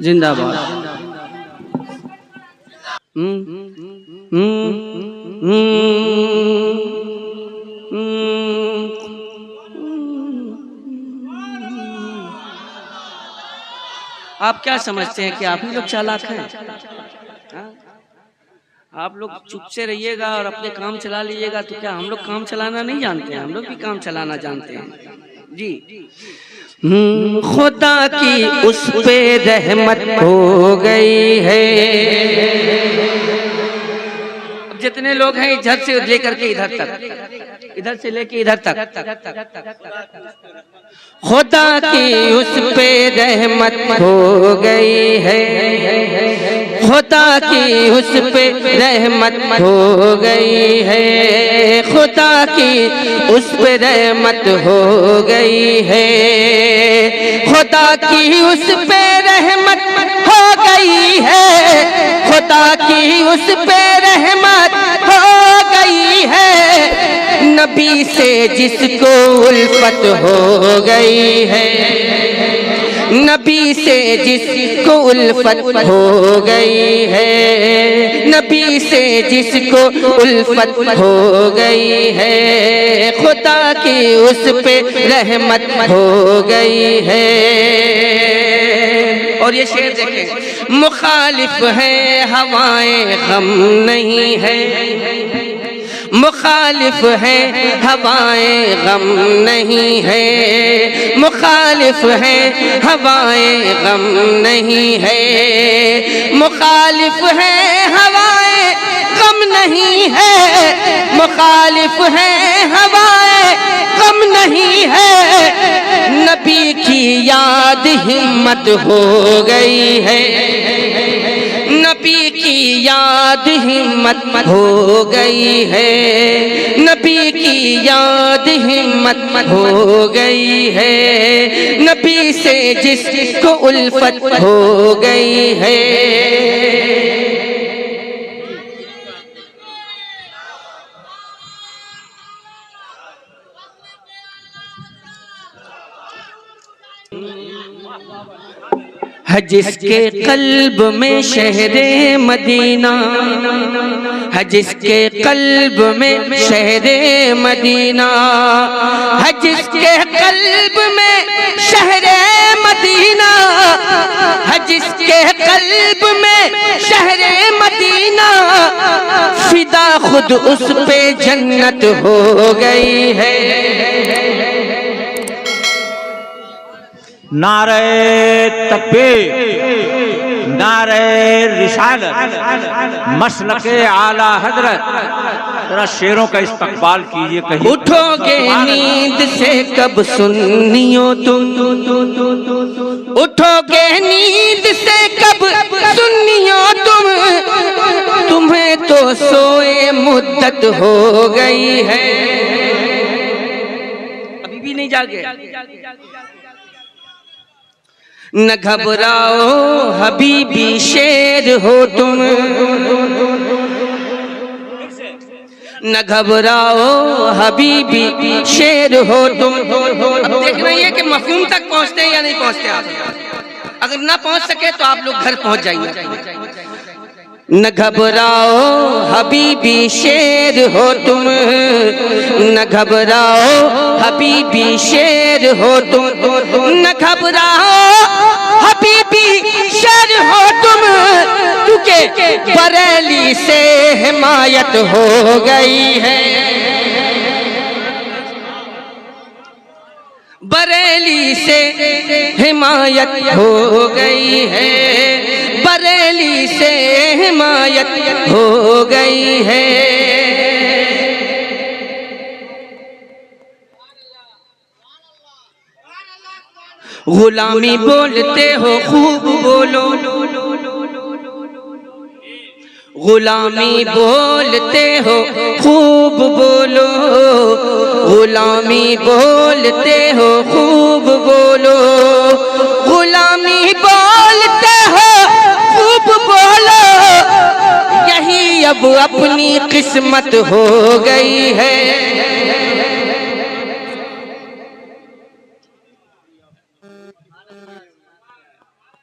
जिंदाबाद। आप क्या समझते हैं कि आप ही लोग चालाक हैं? आप लोग चुप से रहिएगा और अपने काम चला लीजिएगा तो क्या हम लोग काम चलाना नहीं जानते हैं? हम लोग भी काम चलाना जानते हैं जी। खुदा की उस पे रहमत हो गई है। अब जितने लोग हैं इधर से लेकर के इधर तक, इधर से लेके इधर तक, खुदा की उस पे रहमत हो गई है। खुदा की उस पे रहमत हो गई है। खुदा की उस पे रहमत हो गई है। खुदा की उस पे रहमत हो गई है। खुदा की उस पे रहमत हो गई है। नबी से जिसको उल्फत हो गई है। नबी से जिसको उल्फत हो गई है। नबी से जिसको उल्फत हो गई है। खुदा की उस पे रहमत हो गई है। और ये शेर देखें, मुखालिफ है हवाएं गम नहीं है। मुखालिफ है हवाएं गम नहीं है। मुखालिफ है हवाएं गम नहीं है। मुखालिफ है हवाएं गम नहीं है। मुखालिफ है हवाएं गम नहीं है। नबी की याद हिम्मत हो गई है। नबी की याद हिम्मत हो गई है। नबी की याद हिम्मत हो गई है। नबी से जिसको उल्फत हो गई है। है जिसके कल्ब में शहरे मदीना। है जिसके कल्ब में शहरे मदीना। है जिसके कल्ब में शहरे मदीना। है जिसके कल्ब में शहरे मदीना। फिदा खुद उस पे जन्नत हो गई है। नारे तकबीर, नारे रिसालत, मसलके आला हजरत। जरा शेरों का इस्तकबाल कीजिए। कहीं उठोगे नींद से कब सुन्नियो तुम। उठोगे नींद से कब सुन्नियो तुम। तुम्हें तो सोए मुद्दत हो गई है। अभी भी नहीं जागे। न घबराओ हबीबी शेर हो तुम। न घबराओ हबीबी शेर हो तुम। अब देखना ये कि मफहूम तक पहुंचते हैं या नहीं पहुंचते आप। अगर ना पहुंच सके तो आप लोग घर पहुंच जाइए। न घबराओ हबीबी शेर हो तुम। न घबराओ हबीबी शेर हो तुम। न घबराओ हबीबी शेर हो तुम। क्योंकि बरेली से हिमायत हो गई है। बरेली से हिमायत हो गई है। बरेली से हिमायत हो गई है। गुलामी बोलते हो खूब बोलो। गुलामी बोलते हो खूब बोलो। गुलामी बोलते हो खूब बोलो। गुलामी बोलते हो खूब बोलो। यही अब अपनी किस्मत हो गई है।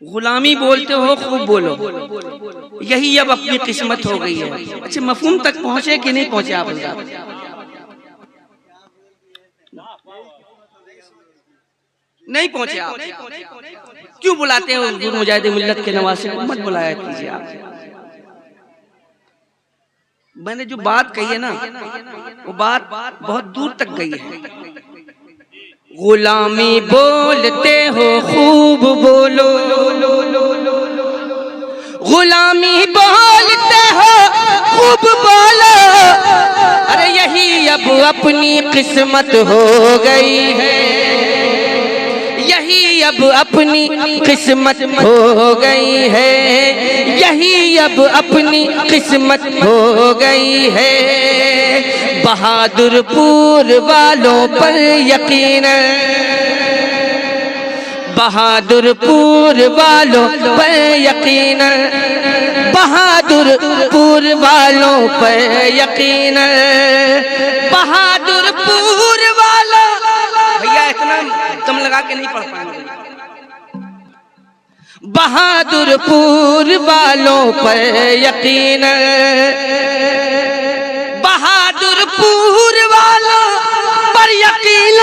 गुलामी बोलते हो, खूब बोलो, यही अब अपनी किस्मत हो गई है। अच्छा, मफहूम तक पहुंचे कि नहीं पहुंचे आप लोग? नहीं पहुंचे आप? क्यों बुलाते हो हुजूर मुजाहिद मिल्लत के नवासे को? मत बुलाया कीजिए आप। मैंने जो बात कही है ना, वो बात बहुत दूर तक गई है। गुलामी बोलते हो, खूब बोलो, गुलामी बोलते हो, खूब बोलो। अरे यही अब अपनी किस्मत हो गई है, यही अब अपनी किस्मत हो गई है, यही अब अपनी किस्मत हो गई है। बहादुरपुर वालों पर यकीन, बहादुरपुर वालों पर यकीन, बहादुरपुर वालों पर यकीन, बहादुरपुर वालों। भैया इतना कम लगा के नहीं पढ़ पाएंगे। बहादुरपुर वालों पर यकीन, बहादुरपुर वालों पर यकीन,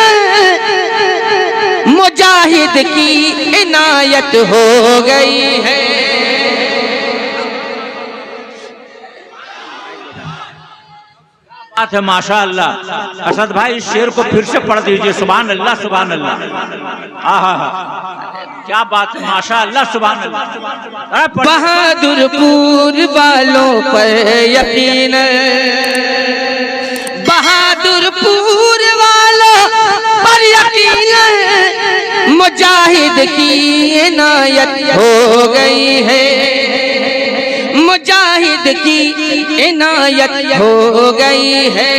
मुजाहिद की इनायत हो गई है। बात है माशाअल्लाह। असद भाई इस शेर को फिर से पढ़ दीजिए। सुभान अल्लाह, सुभान अल्लाह। हाँ, क्या बात है, माशाअल्लाह, सुभान अल्लाह। बहादुरपुर वालों पर यकीन, बहादुरपुर वालों पर यकीन, मुजाहिद की इनायत हो गई है, मुजाहिद की इनायत हो गई है,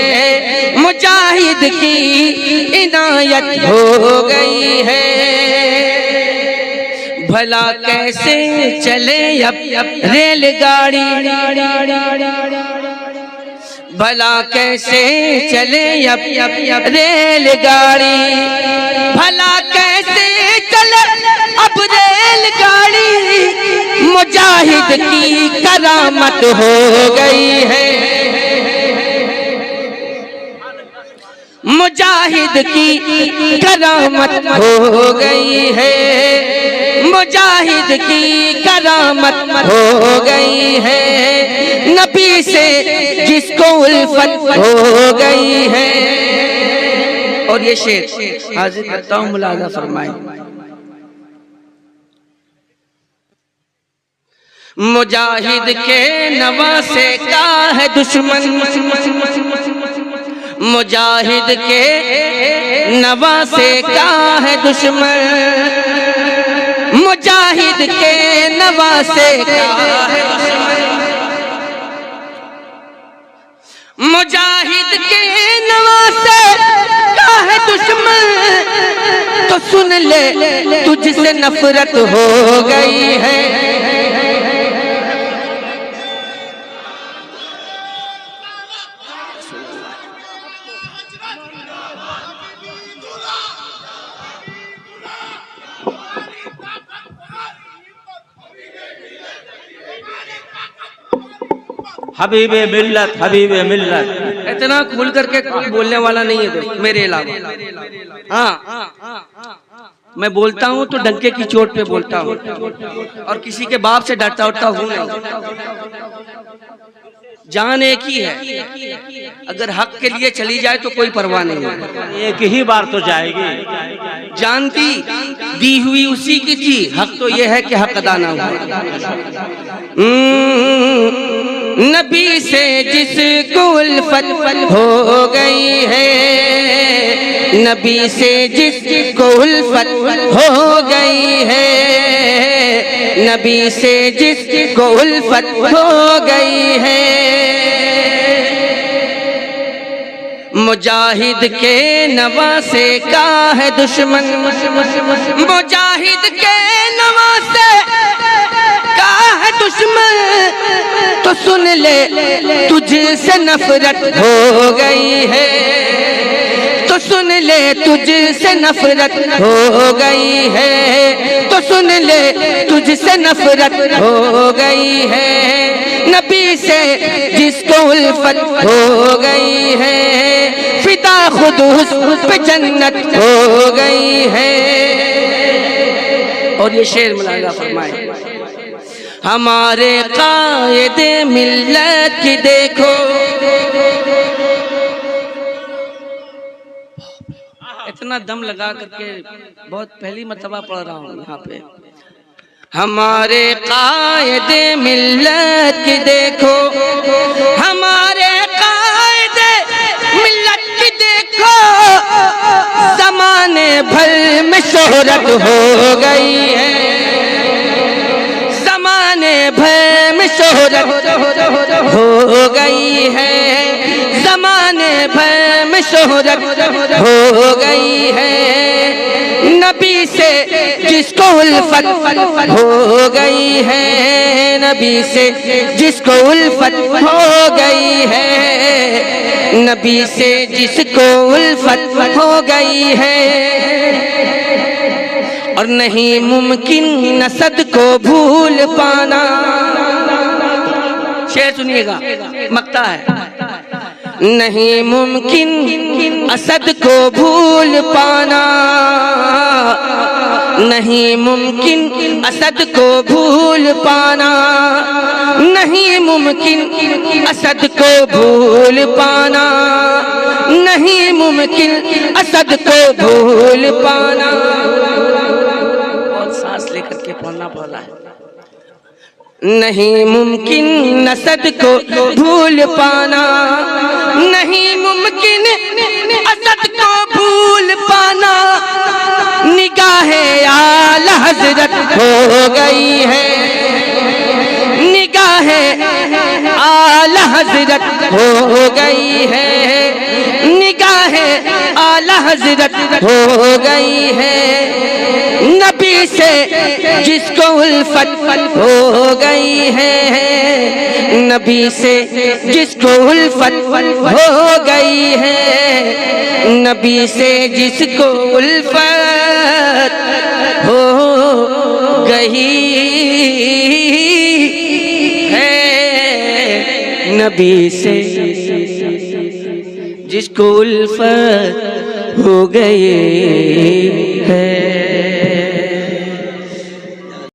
मुजाहिद की इनायत हो गई है। भला कैसे चले अब रेलगाड़ी, भला कैसे चले अब रेलगाड़ी, भला कैसे चले अब रेलगाड़ी, मुजाहिद की करामत हो गई है, मुजाहिद की करामत हो गई है, मुजाहिद की करामत हो गई है। नबी से जिसको उल्फत हो गई है। और ये शेर हाजिर करता हूँ, मुलाजा फरमाएं। मुजाहिद के नवासे का है दुश्मन, मुजाहिद के नवासे का है दुश्मन, मुजाहिद के नवासे का है दुश्मन, मुजाहिद के नवासे का है दुश्मन। तो सुन ले तुझसे नफरत हो गई है। हबीबे मिल्लत, हबीबे मिल्लत। इतना खुल करके कोई बोलने वाला नहीं है दोस्त मेरे अलावा। हाँ, मैं बोलता हूँ तो डंके की चोट पे बोलता हूँ, और किसी के बाप से डरता उठता हूँ नहीं। जान एक ही है, अगर हक के लिए चली जाए तो कोई परवाह नहीं है। एक ही बार तो जाएगी। जानती दी हुई उसी की थी, हक तो यह है कि हक अदा ना हुआ। नबी से जिसको उल्फत हो गई है, नबी से जिसको उल्फत हो गई है, नबी से जिसको उल्फत हो गई है, मुजाहिद के नवासे का है दुश्मन, मुजाहिद के नवासे का है दुश्मन। तो सुन ले तुझसे नफरत हो गई है, तो सुन ले तुझसे नफरत हो गई है, तो सुन ले तुझसे नफरत हो गई है। नबी से जिसको उल्फत हो गई है, फिदा खुद उस पे जन्नत हो गई है। और ये शेर मुलाजा फरमाए, हमारे कायदे मिल्लत की देखो, इतना दम लगा करके बहुत पहली मर्तबा पढ़ रहा हूँ यहाँ पे। हमारे कायदे मिल्लत की देखो, हमारे कायदे मिल्लत की देखो, ज़माने भर में शोहरत हो गई है, ज़माने भर में शोहरत हो गई है, ज़माने भर में शोहरत हो गई है। नबी से जिसको उल्फत हो गई है, नबी से जिसको उल्फत हो गई है, नबी से जिसको उल्फत हो गई है। और नहीं मुमकिन नसद को भूल पाना, शेर सुनिएगा, मक्ता है। नहीं मुमकिन असद को भूल पाना, नहीं मुमकिन असद को भूल पाना, नहीं मुमकिन असद को भूल पाना, नहीं मुमकिन असद को भूल पाना। बहुत सांस लेकर के पढ़ना पड़ा है। नहीं मुमकिन असद को भूल पाना, नहीं मुमकिन असद को भूल पाना, निगाहे आला हजरत हो गई है, निगाहे आला हजरत हो गई है, निगाहे आला हजरत हो गई है। नबी से जिसको उल्फत हो गई है, नबी से जिसको उल्फत हो गई है, नबी से जिसको उल्फत हो गई है, नबी से जिसको उल्फत हो गई है।